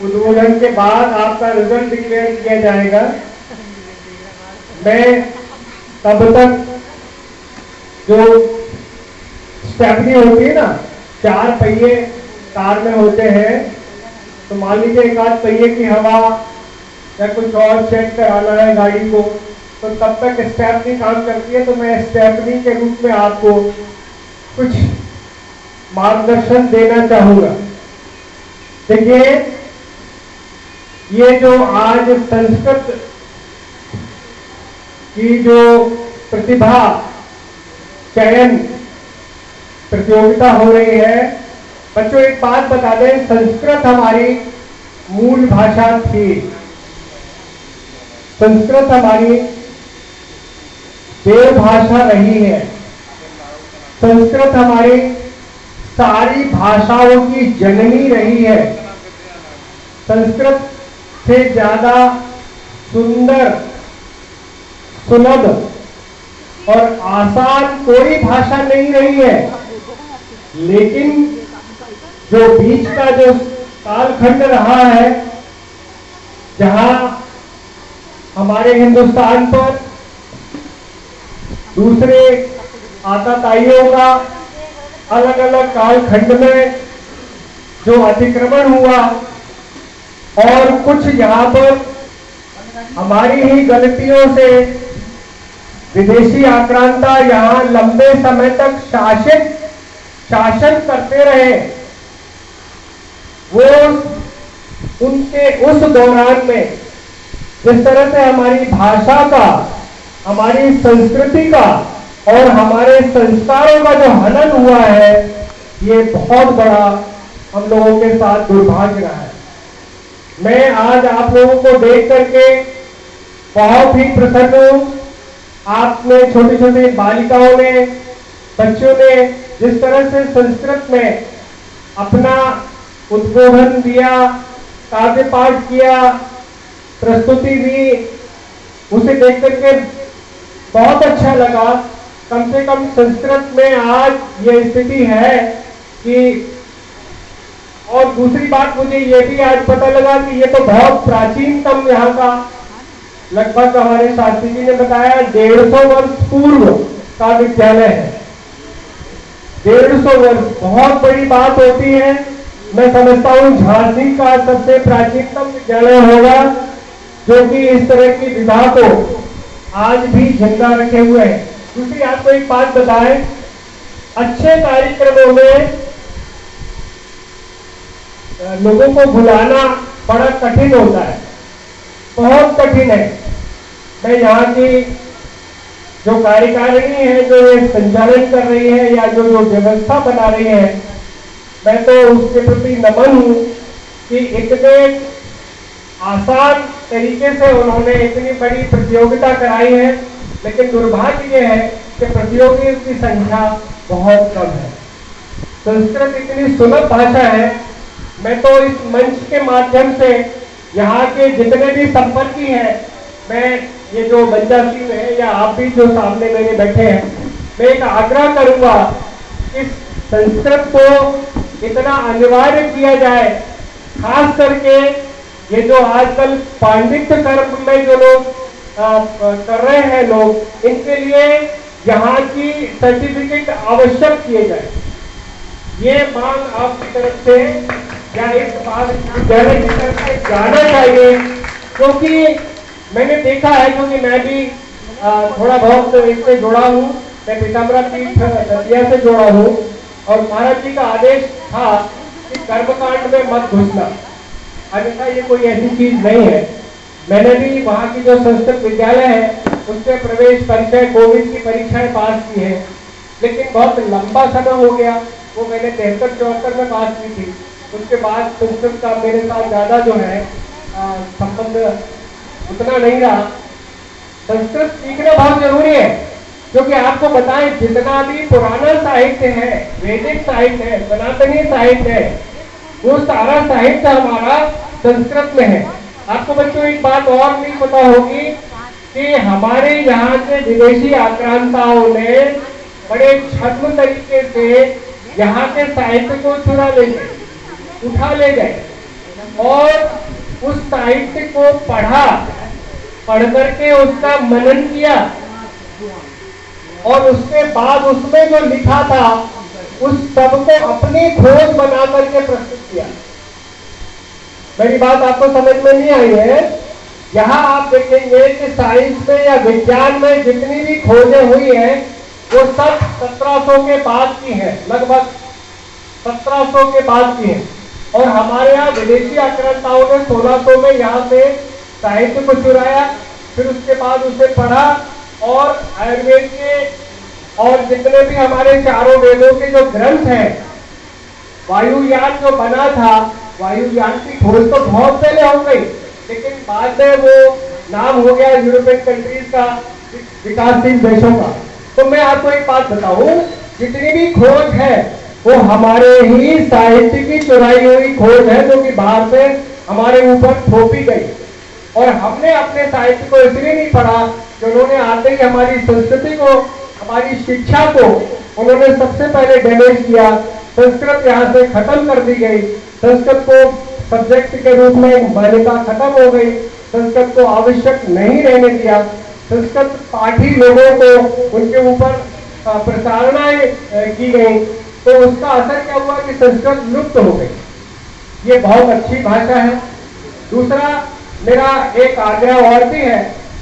उद्बोधन के बाद आपका रिजल्ट डिक्लेयर किया जाएगा। मैं तब तक जो स्टेपनी होती है ना, 4 पहिए कार में होते हैं, तो मान लीजिए एक आध पहिए की हवा या कुछ और चेक कराना है गाड़ी को, तो तब तक स्टेपनी काम करती है। तो मैं स्टेपनी के रूप में आपको कुछ मार्गदर्शन देना चाहूंगा। देखिए, ये जो आज संस्कृत की जो प्रतिभा चयन प्रतियोगिता हो रही है, बच्चों एक बात बता दें, संस्कृत हमारी मूल भाषा थी। संस्कृत हमारी देव भाषा रही है। संस्कृत हमारी सारी भाषाओं की जननी रही है। संस्कृत से ज्यादा सुंदर, सुलभ और आसान कोई भाषा नहीं रही है। लेकिन जो बीच का जो कालखंड रहा है, जहां हमारे हिंदुस्तान पर दूसरे आताताइयों का अलग अलग कालखंड में जो अतिक्रमण हुआ, और कुछ यहाँ पर हमारी ही गलतियों से विदेशी आक्रांता यहाँ लंबे समय तक शासन करते रहे, वो उनके उस दौरान में जिस तरह से हमारी भाषा का, हमारी संस्कृति का और हमारे संस्कारों का जो हनन हुआ है, ये बहुत बड़ा हम लोगों के साथ दुर्भाग्य रहा है। मैं आज आप लोगों को देख करके बहुत ही प्रसन्न हूं। आपने छोटी छोटी बालिकाओं ने, बच्चों ने जिस तरह से संस्कृत में अपना उद्बोधन दिया, काव्य पाठ किया, प्रस्तुति दी, उसे देख करके बहुत अच्छा लगा। कम से कम संस्कृत में आज ये स्थिति है कि, और दूसरी बात मुझे ये भी आज पता लगा कि ये तो बहुत प्राचीनतम यहाँ का, लगभग हमारे शास्त्री जी ने बताया 150 वर्ष पूर्व का विद्यालय है। 150 वर्ष बहुत बड़ी बात होती है। मैं समझता हूँ झांसी का सबसे प्राचीनतम विद्यालय होगा जो कि इस तरह की विधा को आज भी जिंदा रखे हुए हैं। दूसरी आपको एक बात बताएं, अच्छे कार्यक्रमों में लोगों को बुलाना बड़ा कठिन होता है, बहुत कठिन है। मैं यहाँ की जो कार्यकारिणी है, जो ये संचालन कर रही है या जो व्यवस्था बना रही है, मैं तो उसके प्रति नमन हूँ कि इतने आसान तरीके से उन्होंने इतनी बड़ी प्रतियोगिता कराई है। लेकिन दुर्भाग्य ये है कि प्रतियोगियों की संख्या बहुत कम है। संस्कृत इतनी सुलभ भाषा है। मैं तो इस मंच के माध्यम से यहाँ के जितने भी संपर्की हैं, मैं ये जो बच्चा सिंह है या आप भी जो सामने मेरे बैठे हैं, मैं एक आग्रह करूंगा इस संस्कृत को इतना अनिवार्य किया जाए। खास करके ये जो आजकल पांडित्य कर्म में जो लोग कर रहे हैं लोग, इनके लिए यहाँ की सर्टिफिकेट आवश्यक किए जाए। ये मांग आपकी तरफ से या इस बात जाना चाहिए, क्योंकि मैंने देखा है, क्योंकि मैं भी थोड़ा बहुत इससे जुड़ा हूँ। मैं पीताम्बरा पीठ दतिया से जुड़ा हूँ और महाराज जी का आदेश था कि कर्मकांड में मत घुसना, अन्यथा ये कोई ऐसी चीज नहीं है। मैंने भी वहाँ की जो संस्कृत विद्यालय है उससे प्रवेश परिचय कोविड की परीक्षाएं पास की है, लेकिन बहुत लंबा समय हो गया। वो मैंने 73-74 में पास की थी। उसके बाद संस्कृत का मेरे साथ ज्यादा जो है संबंध उतना नहीं रहा। संस्कृत सीखना बहुत जरूरी है, क्योंकि आपको बताएं जितना भी पुराना साहित्य है, वैदिक साहित्य है, सनातनी साहित्य है, वो सारा साहित्य हमारा संस्कृत में है। आपको बच्चों एक बात और नहीं पता होगी कि हमारे यहाँ के विदेशी आक्रांताओं ने बड़े छद्म तरीके से यहाँ के साहित्य को चुरा ले गए, उठा ले गए। और उस साहित्य को पढ़ करके उसका मनन किया और उसके बाद उसमें जो लिखा था उस सब को अपनी खोज बना करके प्रस्तुत किया। मेरी बात आपको समझ में नहीं आई है? यहाँ आप देखेंगे कि साइंस में या विज्ञान में जितनी भी खोजें हुई हैं वो सब 1700 के बाद की है, लगभग 1700 के बाद की है। और हमारे यहाँ विदेशी आक्रांताओं ने 1600 में यहाँ से साहित्य को चुराया, फिर उसके बाद उसे पढ़ा और आयुर्वेद के और जितने भी हमारे चारों वेदों के जो ग्रंथ हैं, वायुयान जो बना था, वायुयान की खोज तो बहुत पहले हो गई, लेकिन बाद में वो नाम हो गया यूरोपियन कंट्रीज का, विकासशील देशों का। तो मैं आपको एक बात बताऊं, जितनी भी खोज है वो हमारे ही साहित्य की चुराई हुई खोज है, जो कि बाहर से हमारे ऊपर थोपी गई। और हमने अपने साहित्य को इसलिए नहीं पढ़ा कि उन्होंने आते ही हमारी संस्कृति को, हमारी शिक्षा को उन्होंने सबसे पहले डैमेज किया। संस्कृत यहाँ से खत्म कर दी गई, संस्कृत को सब्जेक्ट के रूप में मान्यता खत्म हो गई, संस्कृत को आवश्यक नहीं रहने दिया, संस्कृत पाठी लोगों को उनके ऊपर प्रसारणाएं की गई, तो उसका असर क्या हुआ कि संस्कृत लुप्त हो गई। ये बहुत अच्छी भाषा है। दूसरा मेरा एक आग्रह और भी है